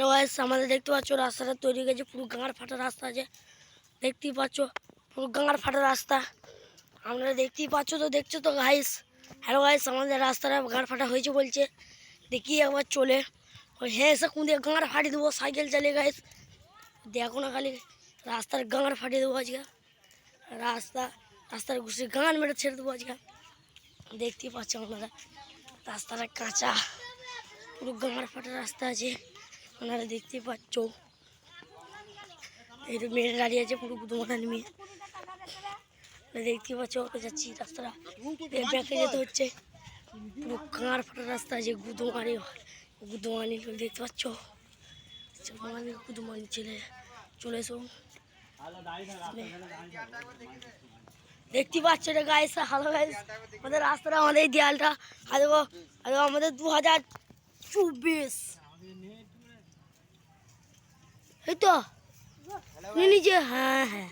Hello guys, আমাদের দেখতে পাচ্ছ রাস্তাটা তৈরি হয়ে গেছে, পুরো গাঁড় ফাটা রাস্তা আছে। দেখতেই পাচ্ছ পুরো গাঁড় ফাটা রাস্তা, আপনারা দেখতেই পাচ্ছ তো, দেখছো তো গাইস। হ্যালো গাইস, আমাদের রাস্তাটা গাঁড় ফাটা হয়েছে বলছে, দেখি একবার চলে। হ্যাঁ, এসে কোন দিয়ে গাঁড় ফাটিয়ে দেবো, সাইকেল চালিয়ে গাইস। দেখো না খালি রাস্তার গাঁড় ফাটিয়ে দেবো আজকে, রাস্তার ঘুষে গাঁড় মেরে ছেড়ে দেবো আজকে। দেখতেই পাচ্ছ আপনারা রাস্তাটা কাঁচা, পুরো গাঁড় ফাটা রাস্তা আছে, আপনারা দেখতেই পাচ্ছ। এই তো মেয়েরা দাঁড়িয়ে আছে, পুরো গুদমানি মেয়ে, দেখতেই পাচ্ছ। ওকে যাচ্ছি, রাস্তাটা ব্যাকে যেতে হচ্ছে, পুরো গাঁড় ফাটা রাস্তা আছে, গুদমানি দেখতে পাচ্ছ। গুদমানি ছেলে চলে এসো, দেখতে পাচ্ছ এটা গাইস। হ্যালো গাইস, আমাদের রাস্তাটা, আমাদের এই দেয়ালটা আমাদের 2024 এই তো নিজে। হ্যাঁ হ্যাঁ,